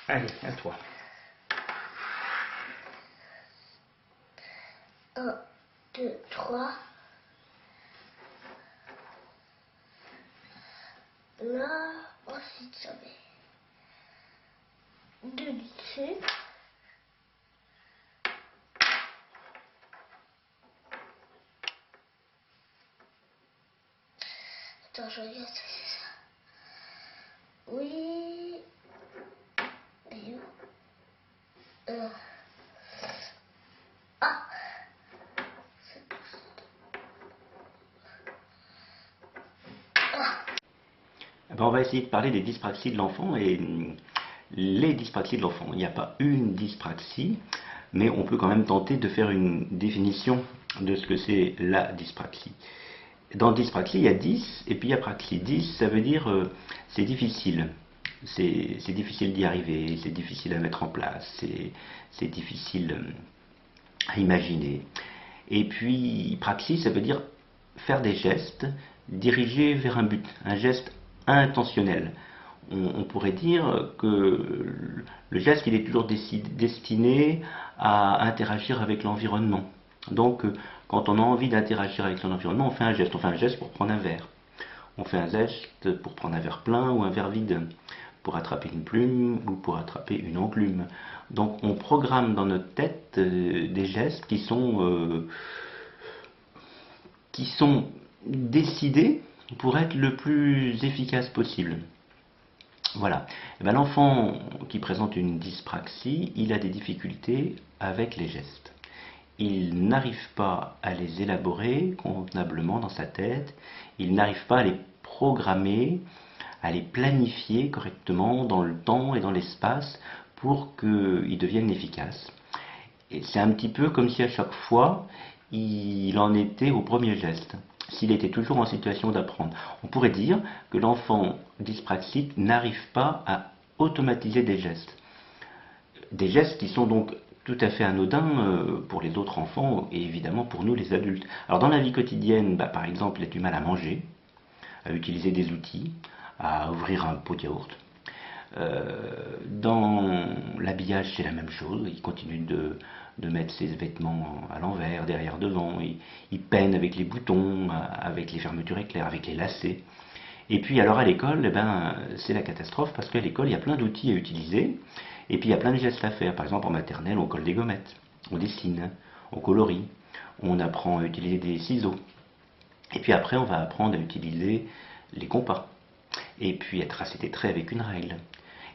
Allez, à toi. 1, 2, 3. Là, ensuite ça met 2 dessus. Attends, je regarde si c'est ça. Oui. Et où? Ah. Eh ben, on va essayer de parler des dyspraxies de l'enfant et les dyspraxies de l'enfant. Il n'y a pas une dyspraxie, mais on peut quand même tenter de faire une définition de ce que c'est la dyspraxie. Dans dyspraxie, il y a 10 et puis il y a praxie. 10, ça veut dire c'est difficile. C'est difficile d'y arriver, c'est difficile à mettre en place, c'est difficile à imaginer. Et puis praxis, ça veut dire faire des gestes dirigés vers un but, un geste intentionnel. On pourrait dire que le geste il est toujours destiné à interagir avec l'environnement. Donc quand on a envie d'interagir avec son environnement, on fait un geste. On fait un geste pour prendre un verre. On fait un geste pour prendre un verre plein ou un verre vide, pour attraper une plume ou pour attraper une enclume. Donc on programme dans notre tête des gestes qui sont décidés pour être le plus efficace possible. Voilà. Et ben, l'enfant qui présente une dyspraxie, il a des difficultés avec les gestes. Il n'arrive pas à les élaborer convenablement dans sa tête, il n'arrive pas à les programmer, à les planifier correctement dans le temps et dans l'espace pour qu'ils deviennent efficaces. Et c'est un petit peu comme si à chaque fois, il en était au premier geste, s'il était toujours en situation d'apprendre. On pourrait dire que l'enfant dyspraxique n'arrive pas à automatiser des gestes. Des gestes qui sont donc tout à fait anodins pour les autres enfants et évidemment pour nous les adultes. Alors dans la vie quotidienne, par exemple, il a du mal à manger, à utiliser des outils, à ouvrir un pot de yaourt. Dans l'habillage, c'est la même chose. Il continue de mettre ses vêtements à l'envers, derrière, devant. Il peine avec les boutons, avec les fermetures éclairs, avec les lacets. Et puis alors à l'école, c'est la catastrophe parce qu'à l'école, il y a plein d'outils à utiliser. Et puis il y a plein de gestes à faire. Par exemple, en maternelle, on colle des gommettes, on dessine, on colorie, on apprend à utiliser des ciseaux. Et puis après, on va apprendre à utiliser les compas. Et puis à tracer des traits avec une règle.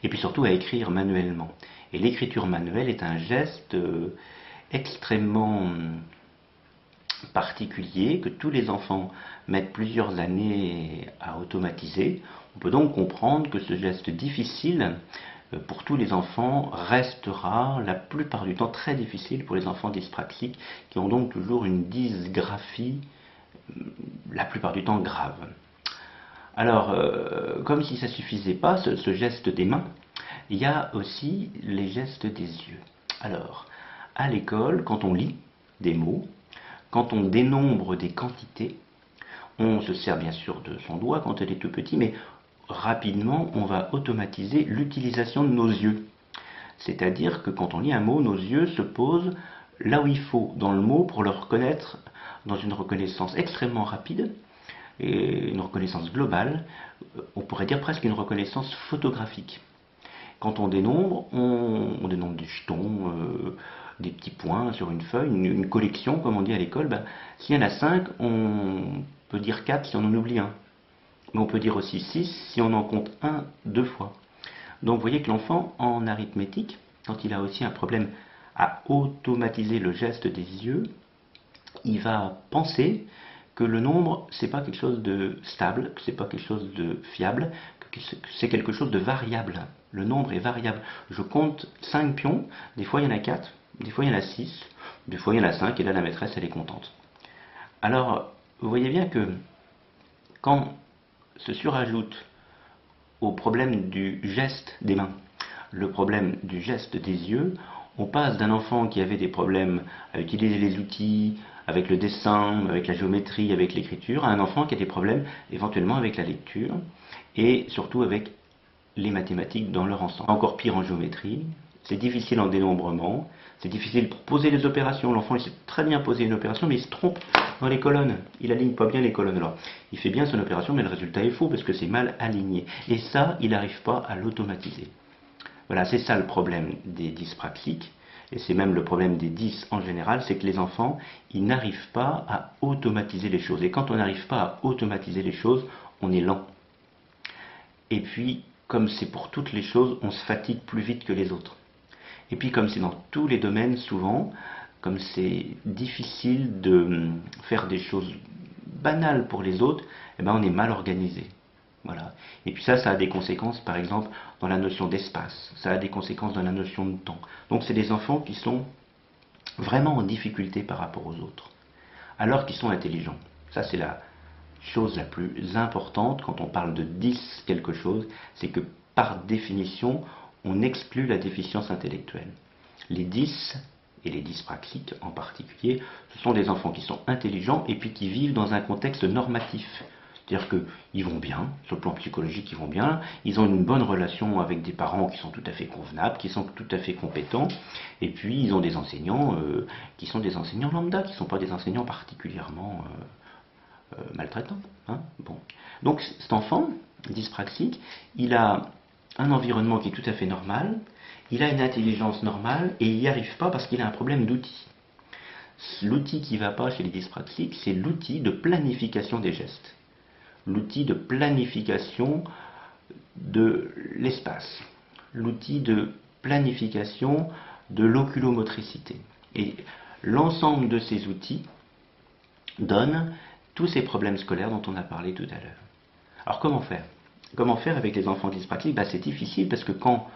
Et puis surtout à écrire manuellement. Et l'écriture manuelle est un geste extrêmement particulier que tous les enfants mettent plusieurs années à automatiser. On peut donc comprendre que ce geste difficile pour tous les enfants restera la plupart du temps très difficile pour les enfants dyspraxiques qui ont donc toujours une dysgraphie la plupart du temps grave. Alors, comme si ça ne suffisait pas, ce geste des mains, il y a aussi les gestes des yeux. Alors, à l'école, quand on lit des mots, quand on dénombre des quantités, on se sert bien sûr de son doigt quand elle est tout petit, mais rapidement, on va automatiser l'utilisation de nos yeux. C'est-à-dire que quand on lit un mot, nos yeux se posent là où il faut dans le mot pour le reconnaître dans une reconnaissance extrêmement rapide et une reconnaissance globale, on pourrait dire presque une reconnaissance photographique. Quand on dénombre des jetons, des petits points sur une feuille, une collection, comme on dit à l'école. S'il y en a 5, on peut dire 4 si on en oublie un. Mais on peut dire aussi 6 si on en compte un 2 fois. Donc vous voyez que l'enfant, en arithmétique, quand il a aussi un problème à automatiser le geste des yeux, il va penser que le nombre, c'est pas quelque chose de stable, que c'est pas quelque chose de fiable, que c'est quelque chose de variable. Le nombre est variable. Je compte 5 pions, des fois il y en a 4, des fois il y en a 6, des fois il y en a 5, et là la maîtresse elle est contente. Alors, vous voyez bien que quand se surajoute au problème du geste des mains, le problème du geste des yeux, on passe d'un enfant qui avait des problèmes à utiliser les outils, avec le dessin, avec la géométrie, avec l'écriture, à un enfant qui a des problèmes éventuellement avec la lecture et surtout avec les mathématiques dans leur ensemble. Encore pire en géométrie, c'est difficile en dénombrement, c'est difficile pour poser les opérations. L'enfant il sait très bien poser une opération, mais il se trompe dans les colonnes. Il aligne pas bien les colonnes. Alors, il fait bien son opération, mais le résultat est faux parce que c'est mal aligné. Et ça, il n'arrive pas à l'automatiser. Voilà, c'est ça le problème des dyspraxiques. Et c'est même le problème des 10 en général, c'est que les enfants, ils n'arrivent pas à automatiser les choses. Et quand on n'arrive pas à automatiser les choses, on est lent. Et puis, comme c'est pour toutes les choses, on se fatigue plus vite que les autres. Et puis, comme c'est dans tous les domaines, souvent, comme c'est difficile de faire des choses banales pour les autres, eh ben on est mal organisé. Voilà. Et puis ça a des conséquences, par exemple, dans la notion d'espace. Ça a des conséquences dans la notion de temps. Donc c'est des enfants qui sont vraiment en difficulté par rapport aux autres, alors qu'ils sont intelligents. Ça, c'est la chose la plus importante quand on parle de 10 quelque chose, c'est que par définition, on exclut la déficience intellectuelle. Les 10, et les dyspraxiques en particulier, ce sont des enfants qui sont intelligents et puis qui vivent dans un contexte normatif. C'est-à-dire qu'ils vont bien, sur le plan psychologique, ils vont bien, ils ont une bonne relation avec des parents qui sont tout à fait convenables, qui sont tout à fait compétents, et puis ils ont des enseignants qui sont des enseignants lambda, qui ne sont pas des enseignants particulièrement maltraitants. Hein. Bon. Donc cet enfant dyspraxique, il a un environnement qui est tout à fait normal, il a une intelligence normale, et il n'y arrive pas parce qu'il a un problème d'outil. L'outil qui ne va pas chez les dyspraxiques, c'est l'outil de planification des gestes. L'outil de planification de l'espace, l'outil de planification de l'oculomotricité. Et l'ensemble de ces outils donne tous ces problèmes scolaires dont on a parlé tout à l'heure. Alors comment faire? Comment faire avec les enfants dyspraxiques? C'est difficile parce que quand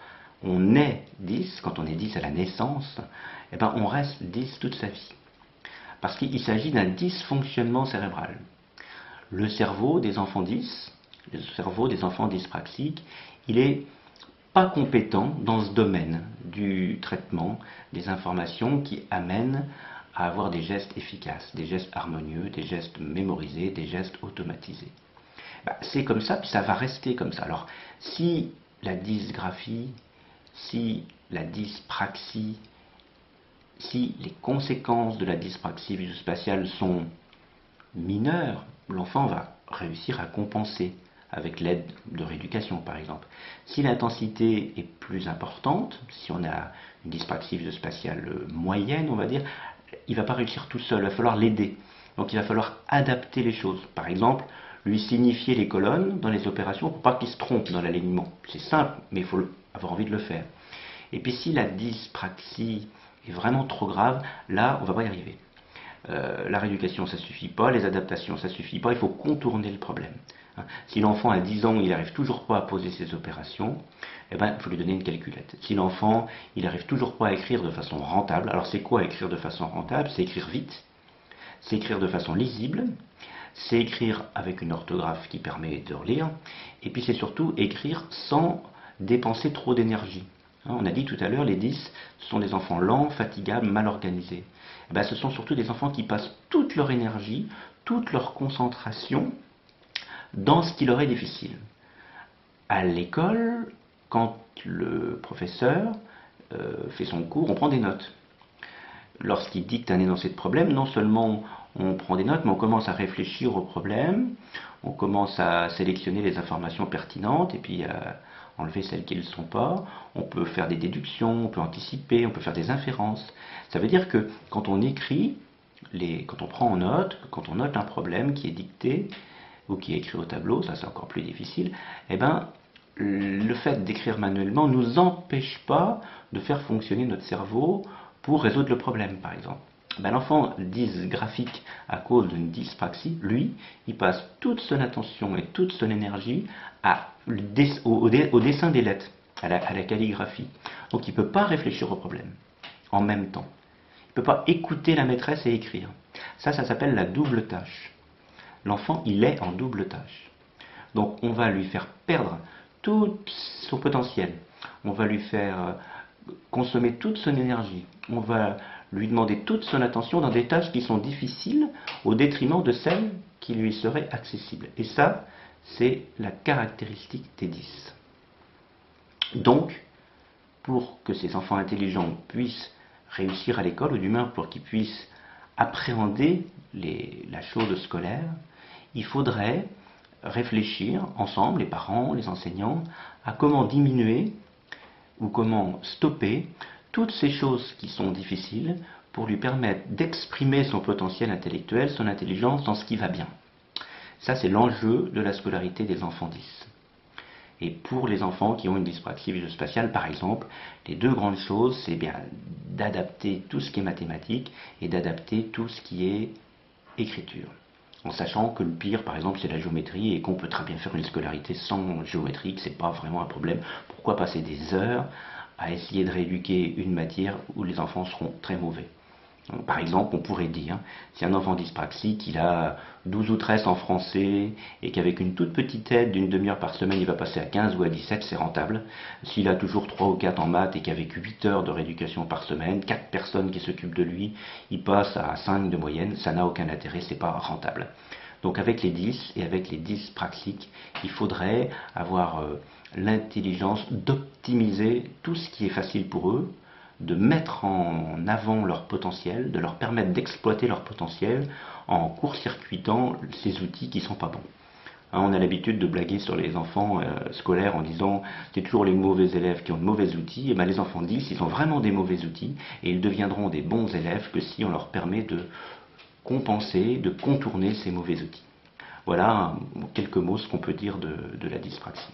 on est 10, quand on est 10 à la naissance, on reste 10 toute sa vie. Parce qu'il s'agit d'un dysfonctionnement cérébral. Le cerveau des enfants 10, le cerveau des enfants dyspraxiques, il n'est pas compétent dans ce domaine du traitement des informations qui amènent à avoir des gestes efficaces, des gestes harmonieux, des gestes mémorisés, des gestes automatisés. C'est comme ça, puis ça va rester comme ça. Alors, si la dysgraphie, si la dyspraxie, si les conséquences de la dyspraxie visuospatiale sont mineures, l'enfant va réussir à compenser avec l'aide de rééducation, par exemple. Si l'intensité est plus importante, si on a une dyspraxie visuospatiale moyenne, on va dire, il ne va pas réussir tout seul, il va falloir l'aider. Donc il va falloir adapter les choses. Par exemple, lui signifier les colonnes dans les opérations pour pas qu'il se trompe dans l'alignement. C'est simple, mais il faut avoir envie de le faire. Et puis si la dyspraxie est vraiment trop grave, là, on ne va pas y arriver. La rééducation, ça ne suffit pas, les adaptations, ça ne suffit pas, il faut contourner le problème. Si l'enfant a 10 ans, il n'arrive toujours pas à poser ses opérations, il faut lui donner une calculette. Si l'enfant, il n'arrive toujours pas à écrire de façon rentable, alors c'est quoi écrire de façon rentable? C'est écrire vite, c'est écrire de façon lisible, c'est écrire avec une orthographe qui permet de relire, et puis c'est surtout écrire sans dépenser trop d'énergie. On a dit tout à l'heure, les 10, ce sont des enfants lents, fatigables, mal organisés. Ce sont surtout des enfants qui passent toute leur énergie, toute leur concentration dans ce qui leur est difficile. À l'école, quand le professeur fait son cours, on prend des notes. Lorsqu'il dicte un énoncé de problème, non seulement on prend des notes, mais on commence à réfléchir au problème, on commence à sélectionner les informations pertinentes et puis à enlever celles qui ne le sont pas. On peut faire des déductions, on peut anticiper, on peut faire des inférences. Ça veut dire que quand on écrit, quand on prend en note, quand on note un problème qui est dicté ou qui est écrit au tableau, ça c'est encore plus difficile, le fait d'écrire manuellement ne nous empêche pas de faire fonctionner notre cerveau pour résoudre le problème, par exemple. L'enfant dysgraphique à cause d'une dyspraxie, lui, il passe toute son attention et toute son énergie au dessin des lettres, à la calligraphie. Donc il ne peut pas réfléchir au problème en même temps. Il ne peut pas écouter la maîtresse et écrire. Ça s'appelle la double tâche. L'enfant, il est en double tâche. Donc on va lui faire perdre tout son potentiel. On va lui faire consommer toute son énergie. On va lui demander toute son attention dans des tâches qui sont difficiles au détriment de celles qui lui seraient accessibles. Et ça, c'est la caractéristique des 10. Donc, pour que ces enfants intelligents puissent réussir à l'école, ou du moins pour qu'ils puissent appréhender la chose scolaire, il faudrait réfléchir ensemble, les parents, les enseignants, à comment diminuer ou comment stopper toutes ces choses qui sont difficiles pour lui permettre d'exprimer son potentiel intellectuel, son intelligence dans ce qui va bien. Ça, c'est l'enjeu de la scolarité des enfants 10. Et pour les enfants qui ont une dyspraxie visuospatiale, par exemple, les deux grandes choses, c'est bien d'adapter tout ce qui est mathématique et d'adapter tout ce qui est écriture. En sachant que le pire, par exemple, c'est la géométrie et qu'on peut très bien faire une scolarité sans géométrie, que c'est pas vraiment un problème. Pourquoi passer des heures à essayer de rééduquer une matière où les enfants seront très mauvais? Par exemple, on pourrait dire, si un enfant dyspraxique, il a 12 ou 13 en français, et qu'avec une toute petite aide d'une demi-heure par semaine, il va passer à 15 ou à 17, c'est rentable. S'il a toujours 3 ou 4 en maths, et qu'avec 8 heures de rééducation par semaine, 4 personnes qui s'occupent de lui, il passe à 5 de moyenne, ça n'a aucun intérêt, c'est pas rentable. Donc avec les 10 et avec les dyspraxiques, il faudrait avoir l'intelligence d'optimiser tout ce qui est facile pour eux, de mettre en avant leur potentiel, de leur permettre d'exploiter leur potentiel en court-circuitant ces outils qui ne sont pas bons. On a l'habitude de blaguer sur les enfants scolaires en disant c'est toujours les mauvais élèves qui ont de mauvais outils. Et bien les enfants 10, ils ont vraiment des mauvais outils et ils deviendront des bons élèves que si on leur permet de compenser, de contourner ces mauvais outils. Voilà en quelques mots ce qu'on peut dire de la dyspraxie.